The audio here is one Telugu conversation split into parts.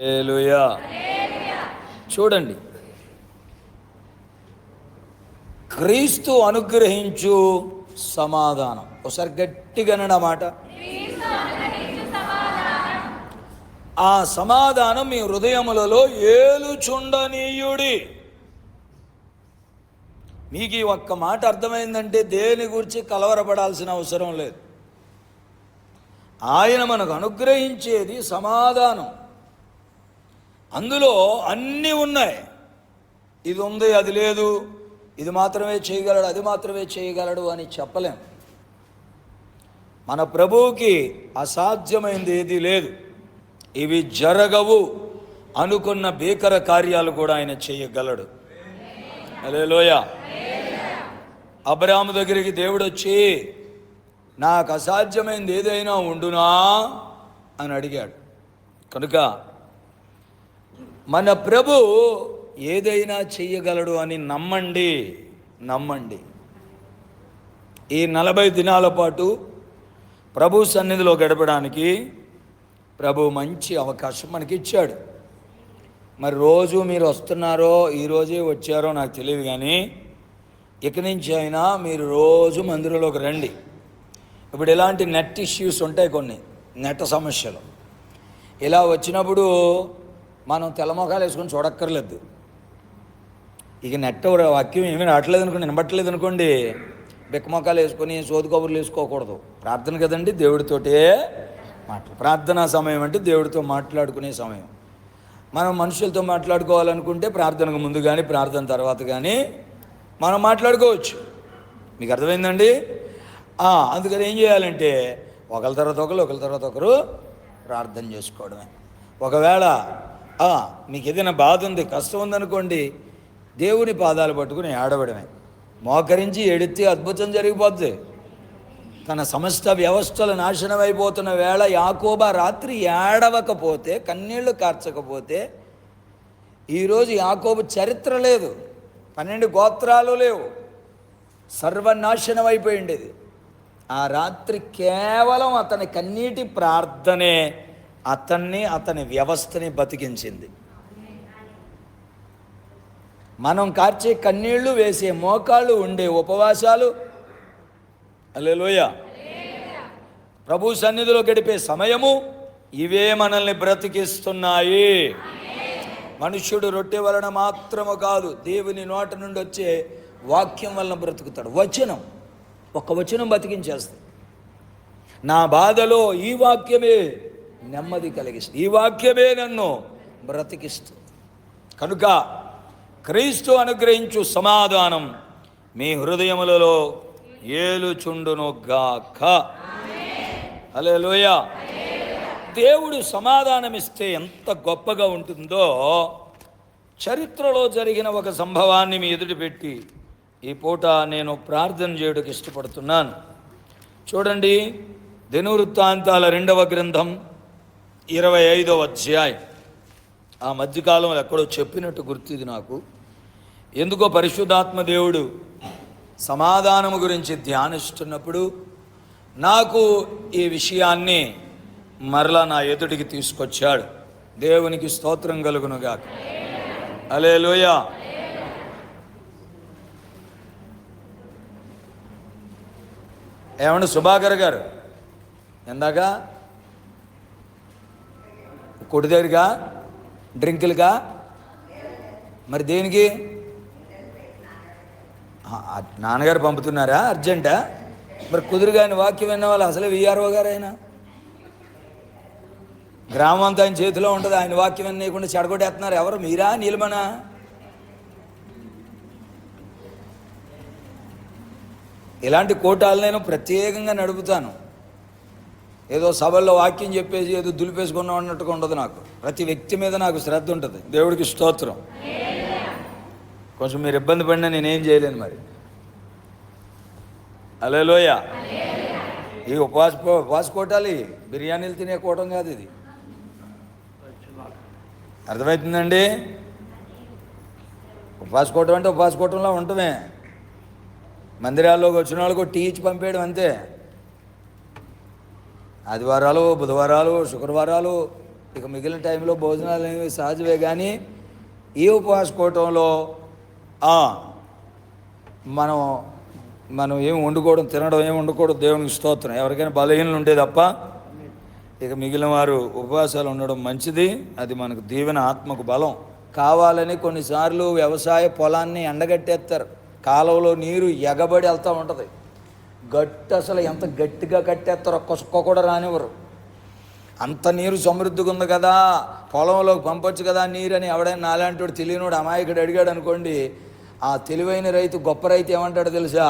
హల్లెలూయా. చూడండి, క్రీస్తు అనుగ్రహించు సమాధానం. ఒకసారి గట్టిగా అన్నమాట. ఆ సమాధానం మీ హృదయములలో ఏలుచుండనీయుడి. మీకు ఈ ఒక్క మాట అర్థమైందంటే దేని గురించి కలవరపడాల్సిన అవసరం లేదు. ఆయన మనకు అనుగ్రహించేది సమాధానం. అందులో అన్నీ ఉన్నాయి. ఇది ఉంది, అది లేదు, ఇది మాత్రమే చేయగలడు, అది మాత్రమే చేయగలడు అని చెప్పలేం. మన ప్రభువుకి అసాధ్యమైనది ఏదీ లేదు. ఇవి జరగవు అనుకున్న భీకర కార్యాలు కూడా ఆయన చేయగలడు. హల్లెలూయా. అబ్రాహాము దగ్గరికి దేవుడు వచ్చి, నాకు అసాధ్యమైనది ఏదైనా ఉండునా అని అడిగాడు. కనుక మన ప్రభు ఏదైనా చెయ్యగలడు అని నమ్మండి. ఈ 40 దినాల పాటు ప్రభు సన్నిధిలో గడపడానికి ప్రభు మంచి అవకాశం మనకి ఇచ్చాడు. మరి రోజు మీరు వస్తున్నారో, ఈరోజే వచ్చారో నాకు తెలియదు, కానీ ఇక నుంచి అయినా మీరు రోజు మందిరంలోకి రండి. ఇప్పుడు ఇలాంటి నెట్ ఇష్యూస్ ఉంటాయి, కొన్ని నెట్ సమస్యలు. ఇలా వచ్చినప్పుడు మనం తెల్లమొఖాలు వేసుకొని చూడక్కర్లేదు. ఇక నెట్ వాక్యం ఏమీ రావట్లేదు అనుకోండి, వినబట్టలేదు అనుకోండి, బిక్కమొఖాలు వేసుకొని సోదు కబుర్లు వేసుకోకూడదు. ప్రార్థన కదండి, దేవుడితోటే ప్రార్థనా సమయం అంటే దేవుడితో మాట్లాడుకునే సమయం. మనం మనుషులతో మాట్లాడుకోవాలనుకుంటే ప్రార్థనకు ముందు కానీ ప్రార్థన తర్వాత కానీ మనం మాట్లాడుకోవచ్చు. మీకు అర్థమైందండి? అందుకని ఏం చేయాలంటే ఒకరి తర్వాత ఒకరు ప్రార్థన చేసుకోవడమే. ఒకవేళ మీకు ఏదైనా బాధ ఉంది, కష్టం ఉందనుకోండి, దేవుని పాదాలు పట్టుకుని ఏడవడమే. మోకరించి ఏడితే అద్భుతం జరిగిపోద్ది. తన సమస్త వ్యవస్థలు నాశనం అయిపోతున్న వేళ యాకోబు రాత్రి ఏడవకపోతే, కన్నీళ్లు కార్చకపోతే ఈరోజు యాకోబు చరిత్ర లేదు, 12 గోత్రాలు లేవు, సర్వనాశనం అయిపోయిండేది. ఆ రాత్రి కేవలం అతని కన్నీటి ప్రార్థనే అతని వ్యవస్థని బతికించింది. మనం కార్చే కన్నీళ్లు, వేసే మోకాళ్ళు, ఉండే ఉపవాసాలు, హల్లెలూయా, ప్రభు సన్నిధిలో గడిపే సమయము, ఇవే మనల్ని బ్రతికిస్తున్నాయి. మనుష్యుడు రొట్టె వలన మాత్రము కాదు, దేవుని నోట నుండి వచ్చే వాక్యం వలన బ్రతుకుతాడు. ఒక వచనం బతికించేస్తుంది. నా బాధలో ఈ వాక్యమే నెమ్మది కలిగిస్తుంది, ఈ వాక్యమే నన్ను బ్రతికిస్తుంది. కనుక క్రీస్తు అనుగ్రహించు సమాధానం మీ హృదయములలో ఏలుచుండును గాక. హల్లెలూయా. దేవుడు సమాధానమిస్తే ఎంత గొప్పగా ఉంటుందో చరిత్రలో జరిగిన ఒక సంభవాన్ని మీ ఎదుటి పెట్టి ఈ పూట నేను ప్రార్థన చేయడానికి ఇష్టపడుతున్నాను. చూడండి, దినవృత్తాంతాల 2వ గ్రంథం 25వ అధ్యాయం. ఆ మధ్యకాలంలో ఎక్కడో చెప్పినట్టు గుర్తుంది నాకు. ఎందుకో పరిశుద్ధాత్మ దేవుడు సమాధానము గురించి ధ్యానిస్తున్నప్పుడు నాకు ఈ విషయాన్ని మరలా నా ఎదుటికి తీసుకొచ్చాడు. దేవునికి స్తోత్రం కలుగునుగాక. హల్లెలూయా. ఏమండి సుభాకర్ గారు, ఎందాక కొడి దగ్గరగా డ్రింకులుగా, మరి దేనికి? నాన్నగారు పంపుతున్నారా అర్జెంటా? మరి కుదురుగాని వాక్యం విన్న వాళ్ళు అసలే విఆర్ఓ గారు. ఆయన గ్రామం అంతా ఆయన చేతిలో ఉంటుంది, ఆయన వాక్యం వినకుండా చెడగొట్టేస్తున్నారు. ఎవరు? మీరా? నీలమనా? ఇలాంటి కోటాలు నేను ప్రత్యేకంగా నడుపుతాను. ఏదో సభల్లో వాక్యం చెప్పేసి ఏదో దులిపేసుకున్నాం అన్నట్టుగా ఉండదు. నాకు ప్రతి వ్యక్తి మీద నాకు శ్రద్ధ ఉంటుంది. దేవుడికి స్తోత్రం. కొంచెం మీరు ఇబ్బంది పడినా నేనేం చేయలేను. మరి హల్లెలూయా. ఈ ఉపవాస కోటాలి బిర్యానీలు తినే కోటం కాదు ఇది. అర్థమవుతుందండి? ఉపవాస కోటం అంటే ఉపవాస కోటంలో ఉండటమే. మందిరాల్లోకి వచ్చిన వాళ్ళకు టీ ఇచ్చి పంపేయడం అంతే. ఆదివారాలు, బుధవారాలు, శుక్రవారాలు ఇక మిగిలిన టైంలో భోజనాలు అనేవి సహజమే. కానీ ఈ ఉపవాస కూటంలో మనం ఏం వండుకోవడం, తినడం ఏం వండుకోవడం, దేవునికి స్తోత్రం. ఎవరికైనా బలహీనలు ఉంటే తప్ప ఇక మిగిలిన వారు ఉపవాసాలు ఉండడం మంచిది. అది మనకు దీవెన, ఆత్మకు బలం. కావాలని కొన్నిసార్లు వ్యవసాయ పొలాన్ని ఎండగట్టేస్తారు. కాలువలో నీరు ఎగబడి వెళ్తూ ఉంటుంది. అసలు ఎంత గట్టిగా కట్టేస్తారో ఒక్క సుక్క కూడా రానివ్వరు. అంత నీరు సమృద్ధిగా ఉంది కదా, పొలంలోకి పంపొచ్చు కదా నీరు అని ఎవడైనా నాలాంటి వాడు తెలియనివాడు అమాయకుడు అడిగాడు అనుకోండి, ఆ తెలివైన రైతు, గొప్ప రైతు ఏమంటాడో తెలుసా?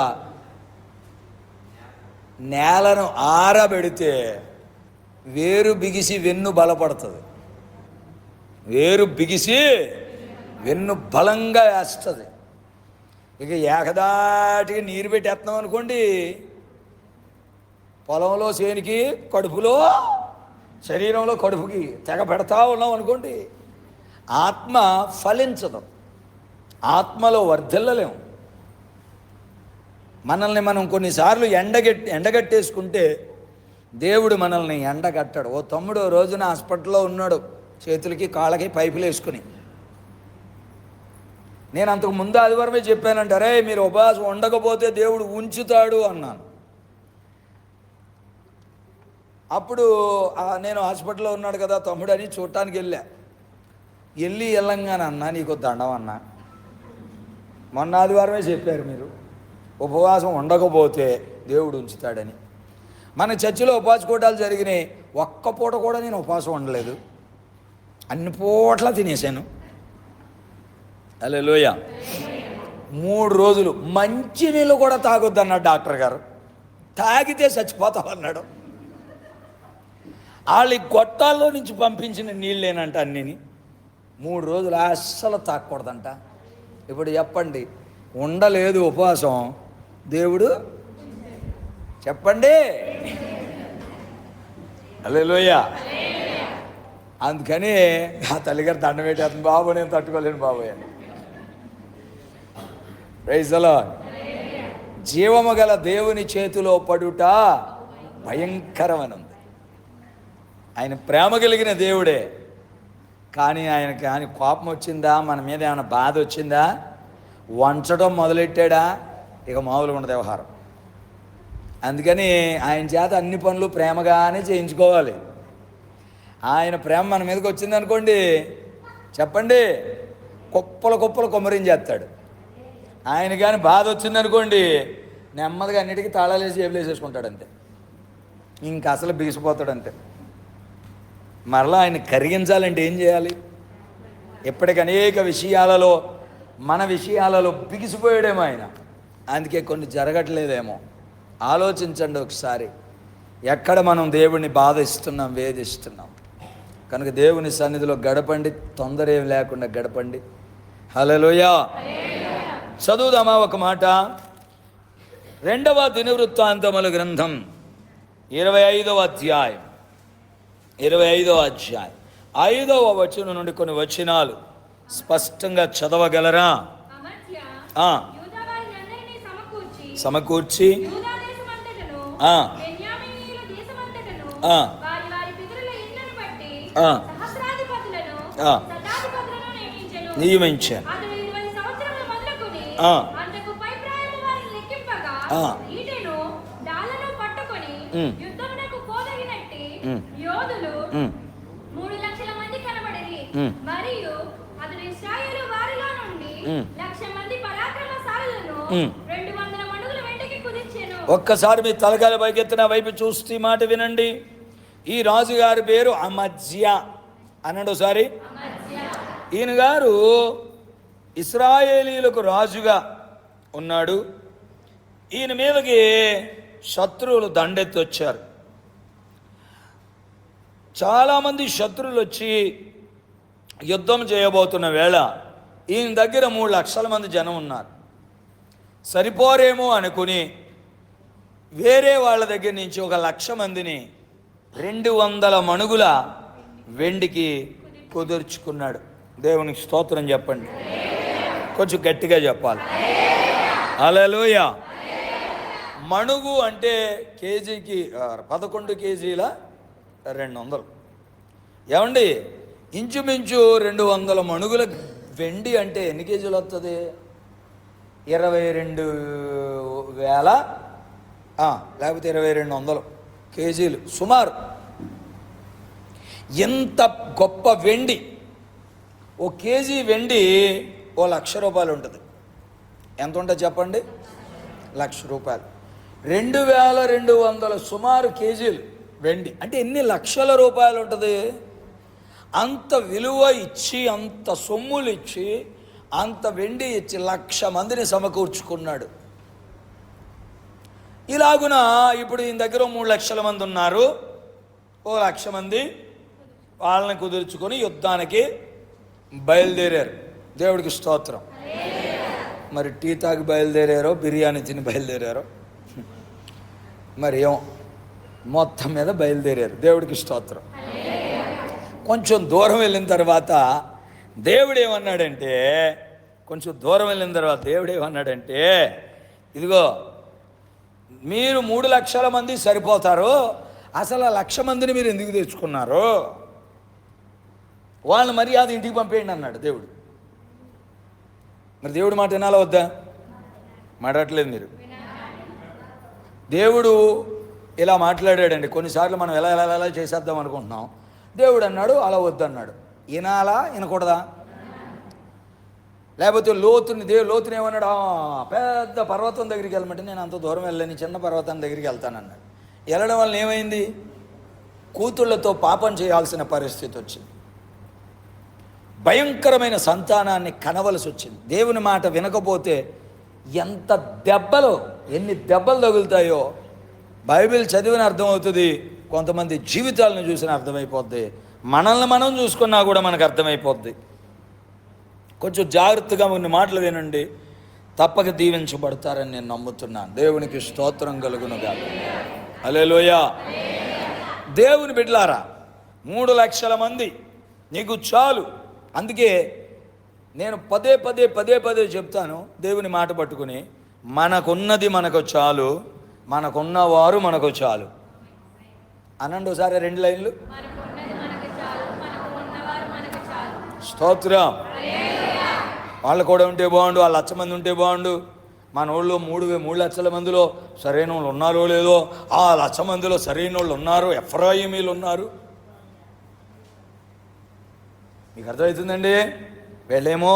నేలను ఆరబెడితే వేరు బిగిసి వెన్ను బలపడుతుంది. వేరు బిగిసి వెన్ను బలంగా వేస్తుంది. ఇక ఏకదాటికి నీరు పెట్టేస్తున్నాం అనుకోండి, పొలంలో చేనికి, కడుపులో, శరీరంలో కడుపుకి తెగ పెడతా ఉన్నాం అనుకోండి, ఆత్మ ఫలించదు, ఆత్మలో వర్ధిల్లలేము. మనల్ని మనం కొన్నిసార్లు ఎండగట్టేసుకుంటే దేవుడు మనల్ని ఎండగట్టాడు. ఓ తమ్ముడు రోజున హాస్పిటల్లో ఉన్నాడు, చేతులకి కాళ్ళకి పైపులు వేసుకుని. నేను అంతకు ముందు ఆదివారమే చెప్పానంటే, అరే మీరు ఉపవాసం ఉండకపోతే దేవుడు ఉంచుతాడు అన్నాను. అప్పుడు నేను హాస్పిటల్లో ఉన్నాడు కదా తమ్ముడు అని చూడటానికి వెళ్ళంగానే అన్నా, నీకు దండం అన్నా, మొన్న ఆదివారమే చెప్పారు మీరు ఉపవాసం ఉండకపోతే దేవుడు ఉంచుతాడని. మన చర్చిలో ఉపవాస కూటాలు జరిగినాయి. ఒక్క పూట కూడా నేను ఉపవాసం ఉండలేదు, అన్ని పూట్ల తినేశాను. హల్లెలూయా. 3 రోజులు మంచి నీళ్ళు కూడా తాగొద్దన్నాడు డాక్టర్ గారు. తాగితే చచ్చిపోతామన్నాడు. వాళ్ళ గొట్టాల్లో నుంచి పంపించిన నీళ్ళేనంట అన్నిని. 3 రోజులు అస్సలు తాగకూడదంట. ఇప్పుడు చెప్పండి, ఉండలేదు ఉపవాసం, దేవుడు చెప్పండి. హల్లెలూయా. అందుకని ఆ తల్లిగారు దండం పెట్టేస్తుంది, బాబు నేను తట్టుకోలేను బాబోయ్. Praise the lord. జీవము గల దేవుని చేతిలో పడుట భయంకరమని ఉంది. ఆయన ప్రేమ కలిగిన దేవుడే, కానీ ఆయన కోపం వచ్చిందా, మన మీద ఏమైనా బాధ వచ్చిందా, వంచడం మొదలెట్టాడా, ఇక మామూలుగా ఉండదు వ్యవహారం. అందుకని ఆయన చేత అన్ని పనులు ప్రేమగానే చేయించుకోవాలి. ఆయన ప్రేమ మన మీదకి వచ్చింది అనుకోండి, చెప్పండి, కుప్పలు కొమ్మరించేస్తాడు. ఆయన కానీ బాధ వచ్చిందనుకోండి, నెమ్మదిగా అన్నిటికీ తాళాలేసి జేబులేసేసుకుంటాడు అంతే. ఇంక అసలు బిగిసిపోతాడు అంతే. మరలా ఆయన కరిగించాలంటే ఏం చేయాలి? ఇప్పటికి అనేక విషయాలలో, మన విషయాలలో బిగిసిపోయాడేమో ఆయన. అందుకే కొన్ని జరగట్లేదేమో. ఆలోచించండి ఒకసారి, ఎక్కడ మనం దేవుడిని బాధిస్తున్నాం, వేధిస్తున్నాం. కనుక దేవుని సన్నిధిలో గడపండి, తొందర ఏం లేకుండా గడపండి. హల్లెలూయా. చదువుదామా ఒక మాట? 2వ దినవృత్తాంతముల గ్రంథం 25వ అధ్యాయం 5వ వచనం నుండి కొన్ని వచనాలు స్పష్టంగా చదవగలరా? సమకూర్చి నియమించాను. ఒక్కసారి మీ తలకాయ పైకెత్తిన వైపు చూస్తే మాట వినండి. ఈ రాజుగారి పేరు అమజ్యా అన్నాడు. ఒకసారి ఈయన గారు ఇశ్రాయేలీలకు రాజుగా ఉన్నాడు. ఈయన మీదకి శత్రువులు దండెత్తి వచ్చారు. చాలామంది శత్రువులు వచ్చి యుద్ధం చేయబోతున్న వేళ ఈయన దగ్గర 3 లక్షల మంది జనం ఉన్నారు. సరిపోరేమో అనుకుని వేరే వాళ్ళ దగ్గర నుంచి 1,00,000 మందిని 200 మణుగుల వెండికి కుదుర్చుకున్నాడు. దేవునికి స్తోత్రం చెప్పండి, కొంచెం గట్టిగా చెప్పాలి. హల్లెలూయా. మణుగు అంటే కేజీకి 11 కేజీల 200. ఏమండి, ఇంచుమించు 200 మణుగుల వెండి అంటే ఎన్ని కేజీలు వస్తుంది? 22,000 లేకపోతే 2,200 కేజీలు సుమారు. ఎంత గొప్ప వెండి! ఓ కేజీ వెండి ₹1,00,000 ఉంటుంది. ఎంత ఉంటుంది చెప్పండి? ₹1,00,000. 2,200 సుమారు కేజీలు వెండి అంటే ఎన్ని లక్షల రూపాయలు ఉంటుంది? అంత విలువ ఇచ్చి, అంత సొమ్ములు ఇచ్చి, అంత వెండి ఇచ్చి 1,00,000 మందిని సమకూర్చుకున్నాడు. ఇలాగున ఇప్పుడు ఈయన దగ్గర 3,00,000 మంది ఉన్నారు. 1,00,000 మంది వాళ్ళని కుదుర్చుకొని యుద్ధానికి బయలుదేరారు. దేవుడికి స్తోత్రం. మరి టీ తాగి బయలుదేరారో, బిర్యానీ తిని బయలుదేరారో మరి ఏమో, మొత్తం మీద బయలుదేరారు. దేవుడికి స్తోత్రం. కొంచెం దూరం వెళ్ళిన తర్వాత దేవుడు ఏమన్నాడంటే, ఇదిగో మీరు 3,00,000 మంది సరిపోతారు, అసలు 1,00,000 మందిని మీరు ఎందుకు తెచ్చుకున్నారు? వాళ్ళని మర్యాద ఇంటికి పంపేయండి అన్నాడు దేవుడు. మరి దేవుడు మాట వినాలా వద్దా? మాట్లాడట్లేదు మీరు. దేవుడు ఇలా మాట్లాడాడండి. కొన్నిసార్లు మనం ఎలా ఎలా ఎలా చేసేద్దాం అనుకుంటున్నాం. దేవుడు అన్నాడు, అలా వద్దన్నాడు. వినాలా వినకూడదా? లేకపోతే లోతుని ఏమన్నాడు? పెద్ద పర్వతం దగ్గరికి వెళ్ళమంటే నేను అంత దూరం వెళ్ళని, చిన్న పర్వతం దగ్గరికి వెళ్తానన్నాడు. వెళ్ళడం వల్ల ఏమైంది? కూతుళ్లతో పాపం చేయాల్సిన పరిస్థితి వచ్చింది. భయంకరమైన సంతానాన్ని కనవలసి వచ్చింది. దేవుని మాట వినకపోతే ఎన్ని దెబ్బలు తగులుతాయో బైబిల్ చదివిన అర్థమవుతుంది. కొంతమంది జీవితాలను చూసిన అర్థమైపోద్ది. మనల్ని మనం చూసుకున్నా కూడా మనకు అర్థమైపోద్ది. కొంచెం జాగ్రత్తగా కొన్ని మాటలు వినండి, తప్పక దీవించబడతారని నేను నమ్ముతున్నాను. దేవునికి స్తోత్రం కలుగునుగా. హల్లెలూయా. దేవుని బిడ్డలారా, 3,00,000 మంది నీకు చాలు. అందుకే నేను పదే చెప్తాను, దేవుని మాట పట్టుకుని, మనకున్నది మనకు చాలు, మనకున్నవారు మనకు చాలు అనండి ఒకసారి 2 లైన్లు. స్తోత్రం. వాళ్ళు కూడా ఉంటే బాగుండు, వాళ్ళు 1,00,000 మంది ఉంటే బాగుండు. మన ఊళ్ళో 3,00,000 మందిలో సరైన వాళ్ళు ఉన్నారో లేదో, ఆ 1,00,000 మందిలో సరైన వాళ్ళు ఉన్నారు, ఎఫ్రాయిమీలు ఉన్నారు. మీకు అర్థమవుతుందండి? వీళ్ళేమో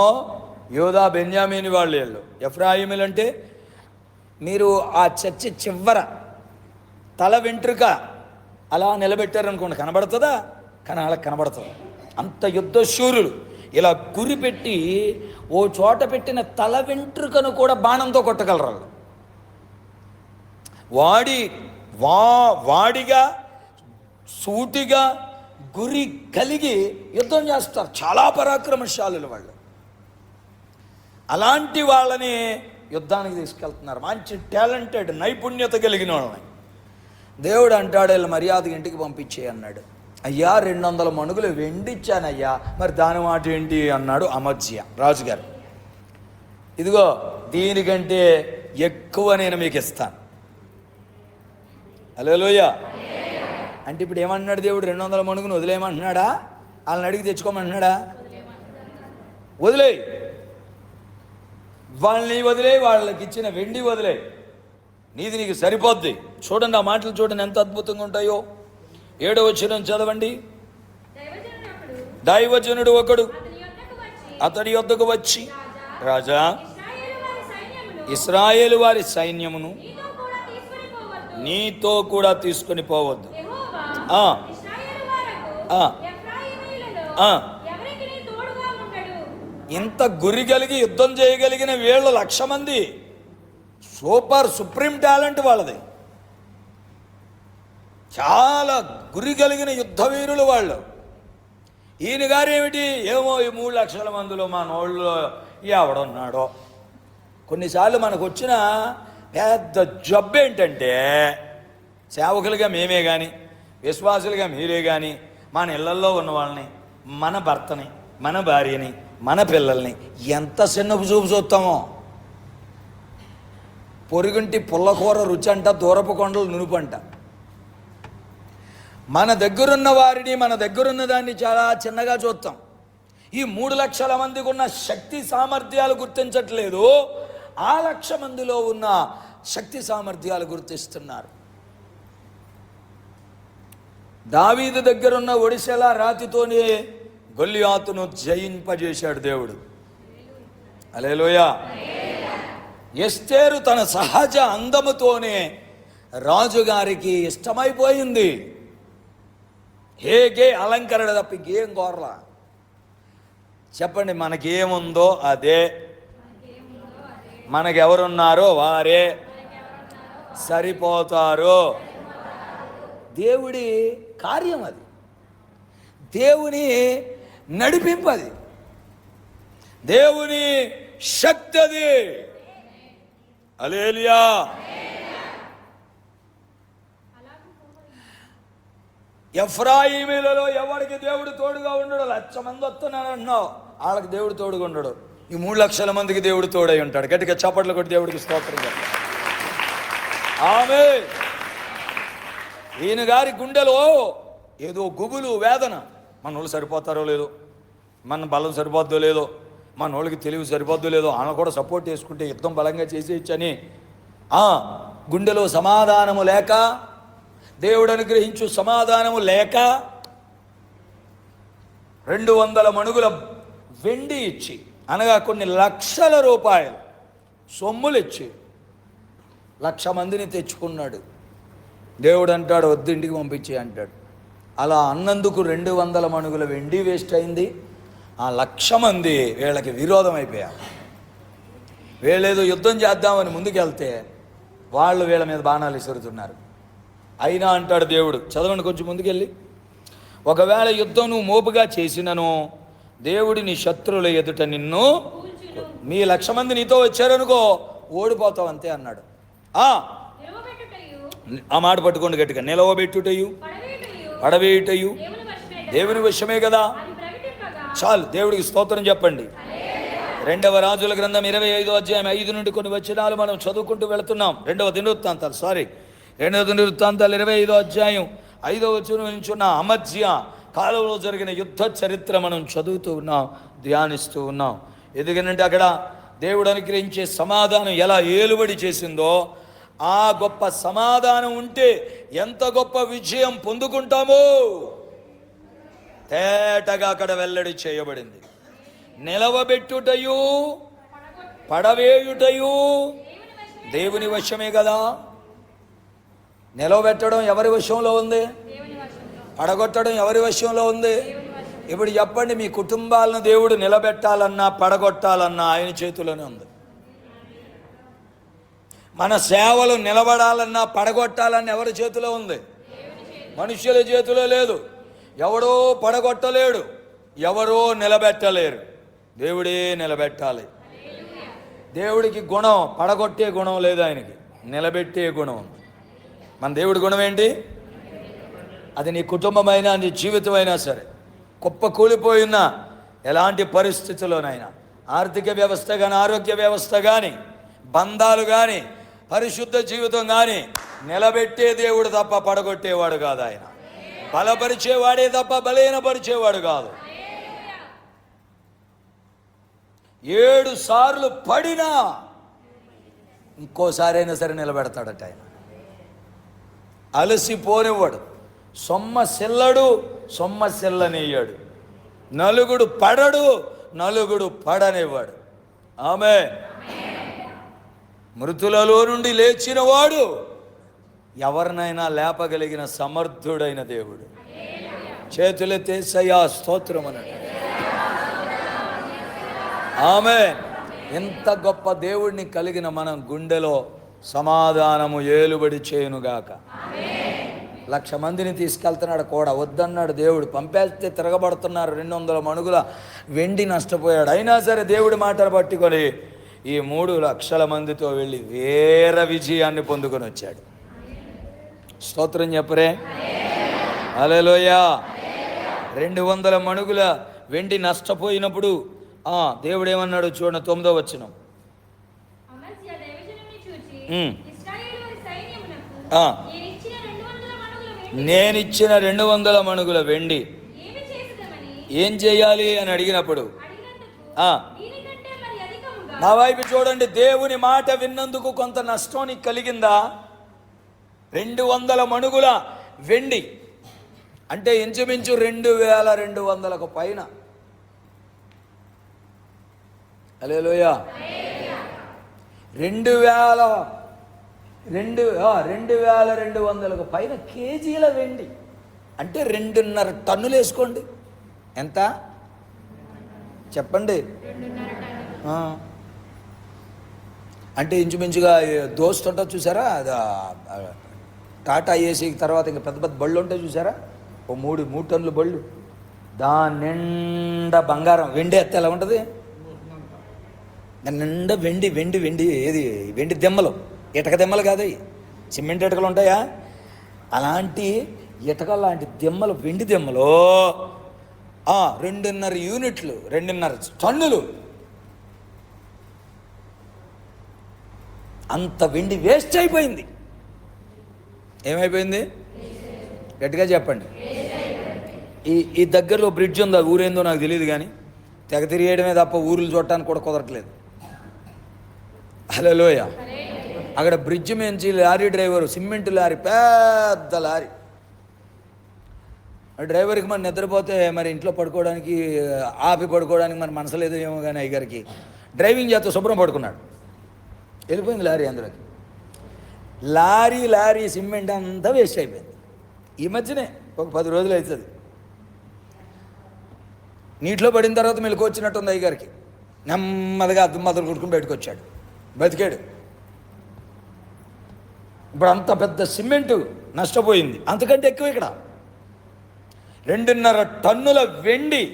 యోధా బెన్యామీని వాళ్ళు. ఎఫ్రాయిమీలు అంటే మీరు ఆ చర్చి చివర తల వెంట్రుక అలా నిలబెట్టారనుకోండి, కనబడుతుందా? కానీ అలా కనబడుతుంది. అంత యుద్ధ శూరులు. ఇలా గురి పెట్టి ఓ చోట పెట్టిన తల వెంట్రుకను కూడా బాణంతో కొట్టగలరు. వాడిగా సూటిగా గురి కలిగి యుద్ధం చేస్తారు. చాలా పరాక్రమశాలులు వాళ్ళు. అలాంటి వాళ్ళని యుద్ధానికి తీసుకెళ్తున్నారు. మంచి టాలెంటెడ్, నైపుణ్యత కలిగిన వాళ్ళని. దేవుడు అంటాడు, వీళ్ళ మర్యాదగా ఇంటికి పంపించే అన్నాడు. అయ్యా 200 మణుగులు వెండిచ్చానయ్యా, మరి దాని మాట ఏంటి అన్నాడు అమజ్య రాజుగారు. ఇదిగో దీనికంటే ఎక్కువ నేను మీకు ఇస్తాను. హల్లెలూయా. అంటే ఇప్పుడు ఏమంటున్నాడు దేవుడు? 200 మణుగును వదిలేయమంటున్నాడా? వాళ్ళని అడిగి తెచ్చుకోమంటున్నాడా? వదిలేయి, వాళ్ళని వదిలే, వాళ్ళకి ఇచ్చిన వెండి వదిలే, నీది నీకు సరిపోద్ది. చూడండి, ఆ మాటలు చూడండి ఎంత అద్భుతంగా ఉంటాయో. 7వ వచనం చదవండి. దైవజనుడు ఒకడు అతడి యొద్దకు వచ్చి, రాజా, ఇశ్రాయేలు వారి సైన్యమును నీతో కూడా తీసుకొని పోవద్దు. ఇంత గురి కలిగి యుద్ధం చేయగలిగిన వీళ్ళు 1,00,000 మంది. సుప్రీం టాలెంట్ వాళ్ళది. చాలా గురి కలిగిన యుద్ధ వీరులు వాళ్ళు. ఈయన గారు ఏమిటి, ఏమో ఈ 3,00,000 మందిలో మా నోళ్ళు ఎవడున్నాడో. కొన్నిసార్లు మనకు వచ్చిన పెద్ద జబ్బు ఏంటంటే, సేవకులుగా మేమే కానీ, విశ్వాసులుగా మీరే కానీ, మన ఇళ్లల్లో ఉన్న వాళ్ళని, మన భర్తని, మన భార్యని, మన పిల్లల్ని ఎంత చిన్నపు చూపు చూస్తామో. పొరుగుంటి పుల్లకూర రుచి అంట, దూరపు కొండలు నునుపంట. మన దగ్గరున్న వారిని, మన దగ్గరున్న దాన్ని చాలా చిన్నగా చూస్తాం. ఈ 3 లక్షల మందికి ఉన్న శక్తి సామర్థ్యాలు గుర్తించట్లేదు, ఆ 1,00,000 మందిలో ఉన్న శక్తి సామర్థ్యాలు గుర్తిస్తున్నారు. దావీదు దగ్గరున్న ఒడిశెల రాతితోనే గొల్లియాతును జయింపజేశాడు దేవుడు. హల్లెలూయా. ఎస్తేరు తన సహజ అందముతోనే రాజుగారికి ఇష్టమైపోయింది. హేగే అలంకరణ తప్ప ఇంకేం కోరలా. చెప్పండి, మనకేముందో అదే, మనకెవరున్నారో వారే సరిపోతారు. దేవుడి కార్యం అది, దేవుని నడిపింపు అది, దేవుని శక్తి అది. హల్లెలూయా. ఎఫ్రాయిమీలలో ఎవరికి దేవుడు తోడుగా ఉండడు. 1,00,000 మంది వస్తున్నాను అంటున్నావు, వాళ్ళకి దేవుడు తోడుగా ఉండడు. ఈ 3 లక్షల మందికి దేవుడు తోడై ఉంటాడు. గట్టిగా చప్పట్లు కొట్టి దేవుడికి స్తోత్రం చెప్పండి. ఆమేన్. ఈయన గారి గుండెలో ఏదో గుబులు, వేదన. మన వాళ్ళు సరిపోతారో లేదో, మన బలం సరిపోద్దో లేదో, మన వాళ్ళకి తెలివి సరిపోద్దో లేదో, ఆయన కూడా సపోర్ట్ చేసుకుంటే యుద్ధం బలంగా చేసేయచ్చని గుండెలో సమాధానము లేక, దేవుడు అనుగ్రహించు సమాధానము లేక 200 మణుగుల వెండి ఇచ్చి, అనగా కొన్ని లక్షల రూపాయలు సొమ్ములు ఇచ్చి 1,00,000 మందిని తెచ్చుకున్నాడు. దేవుడు అంటాడు, వద్దు ఇంటికి పంపించే అంటాడు. అలా అన్నందుకు 200 మణుగుల వెండి వేస్ట్ అయింది. ఆ 1,00,000 మంది వీళ్ళకి విరోధం అయిపోయారు. వీళ్ళేదో యుద్ధం చేద్దామని ముందుకెళ్తే వాళ్ళు వీళ్ళ మీద బాణాలు విసురుతున్నారు. అయినా అంటాడు దేవుడు, చదవండి కొంచెం ముందుకెళ్ళి, ఒకవేళ యుద్ధం నువ్వు మోపుగా చేసినను దేవుడి నీ శత్రువుల ఎదుట నిన్ను, మీ 1,00,000 మంది నీతో వచ్చారనుకో ఓడిపోతావు అంతే అన్నాడు. ఆ మాట పట్టుకోండి గట్టిగా. నిలవబెట్టుటయు పడవేయుటయు దేవుని వశమే కదా. చాలు, దేవుడికి స్తోత్రం చెప్పండి. 2వ రాజుల గ్రంథం 25వ అధ్యాయం 5 నుండి కొన్ని వచనాలు మనం చదువుకుంటూ వెళుతున్నాం. 2వ దినవృత్తాంతాలు 25వ అధ్యాయం 5వ వచనం నుంచి ఉన్న అమధ్య కాలంలో జరిగిన యుద్ధ చరిత్ర మనం చదువుతూ ఉన్నాం, ధ్యానిస్తూ ఉన్నాం. ఎందుకంటే అక్కడ దేవుడు అనుగ్రహించే సమాధానం ఎలా ఏలుబడి చేసిందో, ఆ గొప్ప సమాధానం ఉంటే ఎంత గొప్ప విజయం పొందుకుంటామో తేటగా అక్కడ వెల్లడి చేయబడింది. నిలవబెట్టుటయు పడవేయుటయు దేవుని వశమే కదా. నిలవబెట్టడం ఎవరి వశంలో ఉంది? పడగొట్టడం ఎవరి వశంలో ఉంది? ఇప్పుడు చెప్పండి, మీ కుటుంబాలను దేవుడు నిలబెట్టాలన్నా పడగొట్టాలన్నా ఆయన చేతిలోనే ఉంది. మన సేవలు నిలబడాలన్నా పడగొట్టాలన్నా ఎవరి చేతిలో ఉంది? మనుషుల చేతిలో లేదు. ఎవడో పడగొట్టలేడు, ఎవరో నిలబెట్టలేరు, దేవుడే నిలబెట్టాలి. దేవుడికి గుణం పడగొట్టే గుణం లేదు, ఆయనకి నిలబెట్టే గుణం. మన దేవుడి గుణం ఏంటి? అది నీ కుటుంబమైనా నీ జీవితమైనా సరే, కుప్ప కూలిపోయిన ఎలాంటి పరిస్థితుల్లోనైనా, ఆర్థిక వ్యవస్థ కానీ, ఆరోగ్య వ్యవస్థ కానీ, బంధాలు కానీ, పరిశుద్ధ జీవితం కానీ, నిలబెట్టే దేవుడు తప్ప పడగొట్టేవాడు కాదు. ఆయన బలపరిచేవాడే తప్ప బలహీనపరిచేవాడు కాదు. 7 సార్లు పడినా ఇంకోసారైనా సరే నిలబెడతాడట ఆయన. అలసిపోనివాడు, సొమ్మసిల్లడు, సొమ్మసిల్లనియ్యాడు. నలుగుడు పడడు, నలుగుడు పడనివాడు. ఆమేన్. మృతులలో నుండి లేచిన వాడు ఎవరినైనా లేపగలిగిన సమర్థుడైన దేవుడు. చేతులెత్తేసయ్యా స్తోత్రం అన్నాడు. ఆమేన్. ఎంత గొప్ప దేవుడిని కలిగిన మనం గుండెలో సమాధానము ఏలుబడి చేయునుగాక. 1,00,000 మందిని తీసుకెళ్తున్నాడు కూడా, వద్దన్నాడు దేవుడు. పంపేస్తే తిరగబడుతున్నారు. 200 మణుగుల వెండి నష్టపోయాడు. అయినా సరే దేవుడి మాటలు పట్టుకొని ఈ 3 లక్షల మందితో వెళ్ళి వేర విజయాన్ని పొందుకొని వచ్చాడు. స్తోత్రం చెప్పరే. హల్లెలూయా. 200 మణుగుల వెండి నష్టపోయినప్పుడు దేవుడు ఏమన్నాడు చూడండి, 9వ వచనం. నేనిచ్చిన 200 మణుగుల వెండి ఏం చేయాలి అని అడిగినప్పుడు నా వైపు చూడండి. దేవుని మాట విన్నందుకు కొంత నష్టం నీకు కలిగిందా? 200 మణుగుల వెండి అంటే ఇంచుమించు 2200కు పైన. హల్లెలూయా. 2200కు పైన కేజీల వెండి అంటే 2.5 టన్నులు వేసుకోండి. ఎంత చెప్పండి? అంటే ఇంచుమించుగా దోస్తుంటుంది చూసారా, టాటా ఏసీ తర్వాత ఇంకా పెద్ద పెద్ద బళ్ళు ఉంటాయి చూసారా, ఓ 3 టన్నుల బళ్ళు, దాని నిండా బంగారం వెండి ఎత్తే ఎలా ఉంటుంది? దాని నిండా వెండి వెండి వెండి ఏది వెండి దెమ్మలు, ఇటక దెమ్మలు కాదు, సిమెంట్ ఇటకలు ఉంటాయా, అలాంటి ఇటక లాంటి దెమ్మలు, వెండి దెమ్మలు 2.5 యూనిట్లు, 2.5 టన్నులు. అంత వెండి వేస్ట్ అయిపోయింది. ఏమైపోయింది? గట్టిగా చెప్పండి. ఈ దగ్గరలో బ్రిడ్జ్ ఉంది, ఆ ఊరేందో నాకు తెలియదు, కానీ తెగ తిరిగేయడమే తప్ప ఊర్లు చూడటానికి కూడా కుదరట్లేదు. హల్లెలూయ. అక్కడ బ్రిడ్జ్ మించి లారీ డ్రైవరు, సిమెంట్ లారీ, పెద్ద లారీ, డ్రైవర్కి మరి నిద్రపోతే మరి ఇంట్లో పడుకోవడానికి ఆపి పడుకోవడానికి మరి మనసు లేదు ఏమో, కానీ అయ్యగారికి డ్రైవింగ్ చేస్తూ శుభ్రం పడుకున్నాడు. వెళ్ళిపోయింది లారీ అందులోకి. లారీ సిమెంట్ అంతా వేస్ట్ అయిపోయింది. ఈ మధ్యనే ఒక 10 రోజులు అవుతుంది. నీటిలో పడిన తర్వాత మెలకు వచ్చినట్టుంది అయ్యగారికి. నెమ్మదిగా అద్దం మొదలు కొట్టుకుని బయటకు వచ్చాడు, బతికాడు. ఇప్పుడు అంత పెద్ద సిమెంటు నష్టపోయింది. అంతకంటే ఎక్కువ ఇక్కడ 2.5 టన్నుల వెండి.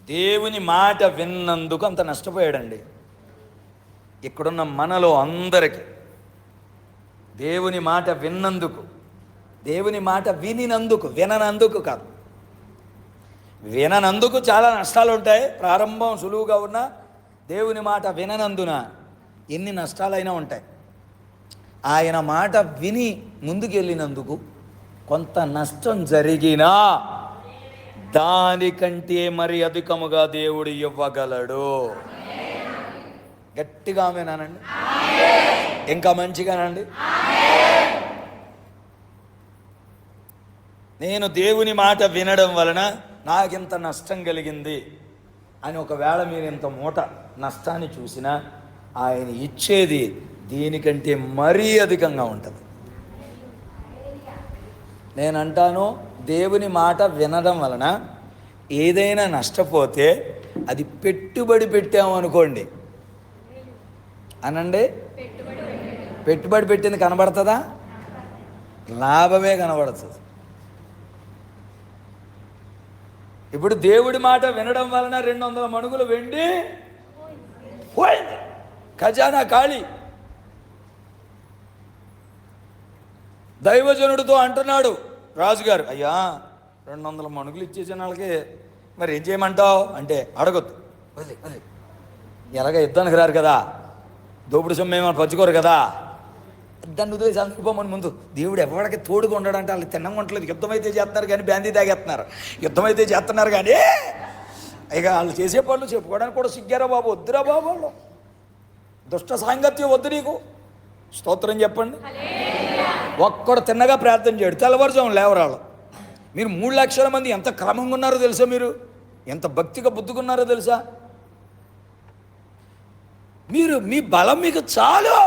దేవుని మాట విన్నందుకు అంత నష్టపోయాడండి. ఇక్కడున్న మనలో అందరికీ దేవుని మాట విన్నందుకు, దేవుని మాట విననందుకు కాదు, విననందుకు చాలా నష్టాలు ఉంటాయి. ప్రారంభం సులువుగా ఉన్నా దేవుని మాట విననందున ఎన్ని నష్టాలైనా ఉంటాయి. ఆయన మాట విని ముందుకెళ్ళినందుకు కొంత నష్టం జరిగినా దానికంటే మరి అధికముగా దేవుడు ఇవ్వగలడు. గట్టిగా ఆమేనండి. ఇంకా మంచిగానండి. నేను దేవుని మాట వినడం వలన నాకింత నష్టం కలిగింది అని ఒకవేళ మీరు ఇంత మూట నష్టాన్ని చూసినా ఆయన ఇచ్చేది దీనికంటే మరీ అధికంగా ఉంటుంది. నేనంటాను, దేవుని మాట వినడం వలన ఏదైనా నష్టపోతే అది పెట్టుబడి పెట్టామనుకోండి, అనండి, పెట్టుబడి పెట్టింది కనబడుతుందా? లాభమే కనబడుతుంది. ఇప్పుడు దేవుడి మాట వినడం వలన 200 మణుగులు వెండి పోయింది, ఖజానా ఖాళీ. దైవజనుడితో అంటున్నాడు రాజుగారు, అయ్యా 200 మణుగులు ఇచ్చేసిన వాళ్ళకి మరి ఏం చేయమంటావు అంటే, అడగొద్దు, వదిలే, ఎలాగ యుద్ధానికి రారు కదా, దోపుడు సొమ్మేమని పంచుకోరు కదా, దాన్ని వదిలేసి అందుకుపోమని ముందు. దేవుడు ఎవరికి తోడుగా ఉండడంటే వాళ్ళు తిన్నం ఉండలేదు. యుద్ధమైతే చేస్తున్నారు కానీ బ్యాందీ తాగేస్తున్నారు, యుద్ధమైతే చేస్తున్నారు కానీ ఇక వాళ్ళు చేసే పనులు చెప్పుకోవడానికి కూడా సిగ్గారా బాబు, వద్దురా బాబు, వాళ్ళు దుష్ట సాంగత్యం వద్దు నీకు. స్తోత్రం చెప్పండి. ఒక్కడు తిన్నగా ప్రార్థన చేయడు, తెల్లవారుజాము లేవరాళ్ళు. మీరు 3 లక్షల మంది ఎంత క్రమంగా ఉన్నారో తెలుసా, మీరు ఎంత భక్తిగా బుద్ధిగా తెలుసా. మీరు మీ బలం మీకు చాలు,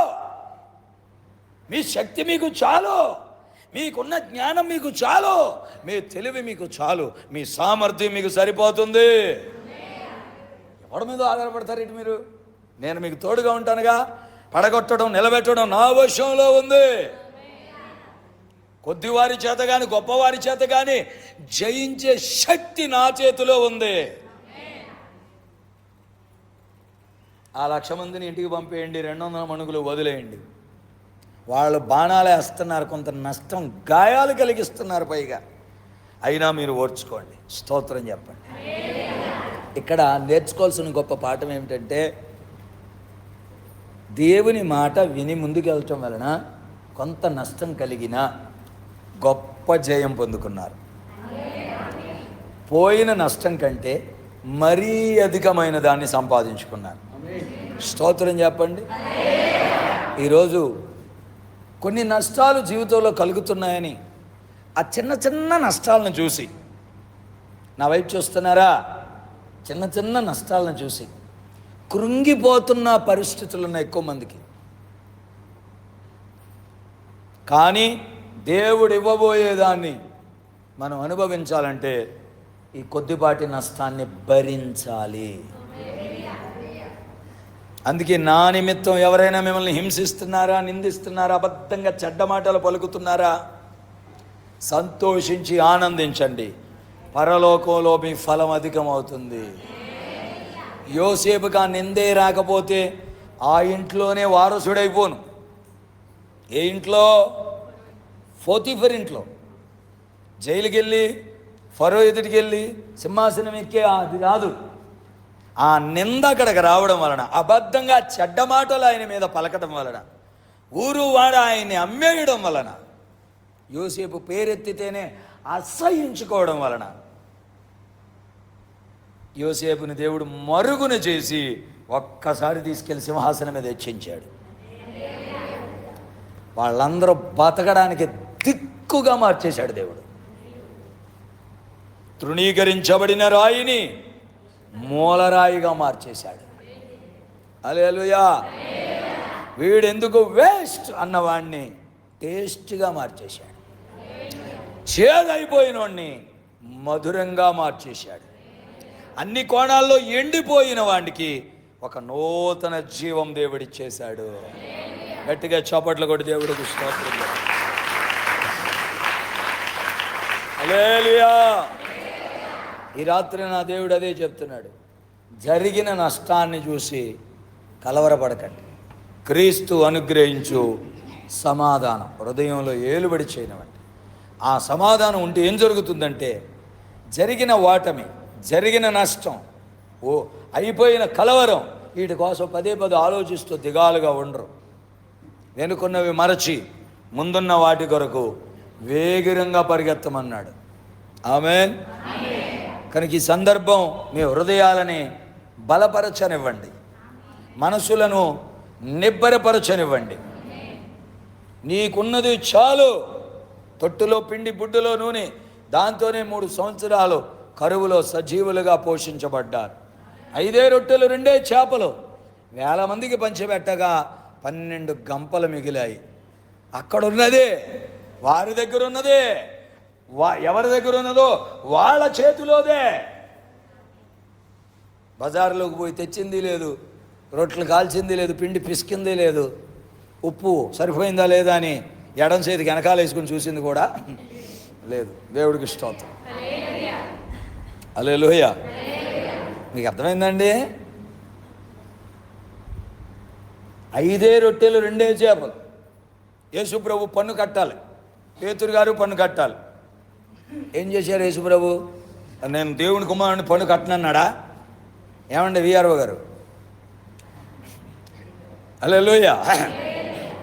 మీ శక్తి మీకు చాలు, మీకున్న జ్ఞానం మీకు చాలు, మీ తెలివి మీకు చాలు, మీ సామర్థ్యం మీకు సరిపోతుంది. ఎవరి మీద ఆధారపడతారు ఇటు మీరు? నేను మీకు తోడుగా ఉంటానుగా, పడగొట్టడం నిలబెట్టడం నా వశంలో ఉంది. కొద్దివారి చేత కానీ గొప్పవారి చేత కానీ జయించే శక్తి నా చేతిలో ఉంది. ఆ 1,00,000 మందిని ఇంటికి పంపేయండి, 200 మణుగులు వదిలేయండి. వాళ్ళు బాణాలు వేస్తున్నారు, కొంత నష్టం గాయాలు కలిగిస్తున్నారు పైగా, అయినా మీరు ఓర్చుకోండి. స్తోత్రం చెప్పండి. ఇక్కడ నేర్చుకోవాల్సిన గొప్ప పాఠం ఏమిటంటే, దేవుని మాట విని ముందుకెళ్ళటం వలన కొంత నష్టం కలిగిన గొప్ప గొప్ప జయం పొందుకున్నారు. పోయిన నష్టం కంటే మరీ అధికమైన దాన్ని సంపాదించుకున్నారు. స్తోత్రం చెప్పండి. ఈరోజు కొన్ని నష్టాలు జీవితంలో కలుగుతున్నాయని ఆ చిన్న చిన్న నష్టాలను చూసి, నా వైపు చూస్తున్నారా, చిన్న చిన్న నష్టాలను చూసి కృంగిపోతున్న పరిస్థితులు ఉన్నాయి ఎక్కువ మందికి. కానీ దేవుడు ఇవ్వబోయేదాన్ని మనం అనుభవించాలంటే ఈ కొద్దిపాటి నష్టాన్ని భరించాలి. అందుకే నా నిమిత్తం ఎవరైనా మిమ్మల్ని హింసిస్తున్నారా, నిందిస్తున్నారా, అబద్ధంగా చెడ్డ మాటలు పలుకుతున్నారా, సంతోషించి ఆనందించండి, పరలోకంలో మీ ఫలం అధికమవుతుంది. యోసేపుగా నిందే రాకపోతే ఆ ఇంట్లోనే వారసుడైపోను. ఏ ఇంట్లో? పోతీఫర్ ఇంట్లో. జైలుకి వెళ్ళి ఫరో ఎదుటికి వెళ్ళి సింహాసనం ఎక్కే అది కాదు. ఆ నింద అక్కడికి రావడం వలన, అబద్ధంగా చెడ్డ మాటలు ఆయన మీద పలకడం వలన, ఊరు వాడ ఆయన్ని అమ్మేయడం వలన, యోసేపు పేరెత్తితేనే అసహ్యించుకోవడం వలన యోసేపుని దేవుడు మరుగున చేసి ఒక్కసారి తీసుకెళ్లి సింహాసనం మీద హెచ్చించాడు. వాళ్ళందరూ బతకడానికి దిక్కుగా మార్చేశాడు దేవుడు. తృణీకరించబడిన రాయిని మూలరాయిగా మార్చేశాడు. హల్లెలూయా. వీడెందుకు వేస్ట్ అన్నవాడిని టేస్ట్గా మార్చేశాడు. చేదైపోయిన వాడిని మధురంగా మార్చేశాడు. అన్ని కోణాల్లో ఎండిపోయిన వాడికి ఒక నూతన జీవం దేవుడిచ్చేశాడు. గట్టిగా చప్పట్లు కొట్టి దేవుడికి స్తోత్రం. హల్లెలూయా. ఈ రాత్రి నా దేవుడు అదే చెప్తున్నాడు. జరిగిన నష్టాన్ని చూసి కలవరపడకండి. క్రీస్తు అనుగ్రహించు సమాధానం హృదయంలో ఏలుబడి చేయనివ్వండి. ఆ సమాధానం ఉంటే ఏం జరుగుతుందంటే, జరిగిన ఓటమి, జరిగిన నష్టం, అయిపోయిన కలవరం, వీటి కోసం పదే పదే ఆలోచిస్తూ దిగాలుగా ఉండరు. వెనుకున్నవి మరచి ముందున్న వాటి కొరకు వేగిరంగా పరిగెత్తమన్నాడు. ఆమేన్. కనుక ఈ సందర్భం మీ హృదయాలని బలపరచనివ్వండి, మనసులను నిబ్బరపరచనివ్వండి. నీకున్నది చాలు. తొట్టులో పిండి, బుడ్డులో నూనె, దాంతోనే 3 సంవత్సరాలు కరువులో సజీవులుగా పోషించబడ్డారు. 5 రొట్టెలు 2 చేపలు 1000 మందికి పంచిపెట్టగా 12 గంపలు మిగిలాయి. అక్కడున్నదే, వారి దగ్గర ఉన్నదే, ఎవరి దగ్గర ఉన్నదో వాళ్ళ చేతిలోదే. బజార్లోకి పోయి తెచ్చింది లేదు, రొట్టెలు కాల్చింది లేదు, పిండి పిసికింది లేదు, ఉప్పు సరిపోయిందా లేదా అని ఎడం చేతికి వెనకాల వేసుకుని చూసింది కూడా లేదు. దేవుడికి స్తోత్రం. హల్లెలూయా. మీకు అర్థమైందండి? 5 రొట్టెలు 2 చేపలు. యేసుప్రభు పన్ను కట్టాలి, పేతురు గారు పన్ను కట్టాలి. ఏం చేశారు యేసుప్రభు? నేను దేవుని కుమారుని పన్ను కట్టనన్నాడా? ఏమండి విఆర్ఓ గారు? హల్లెలూయా.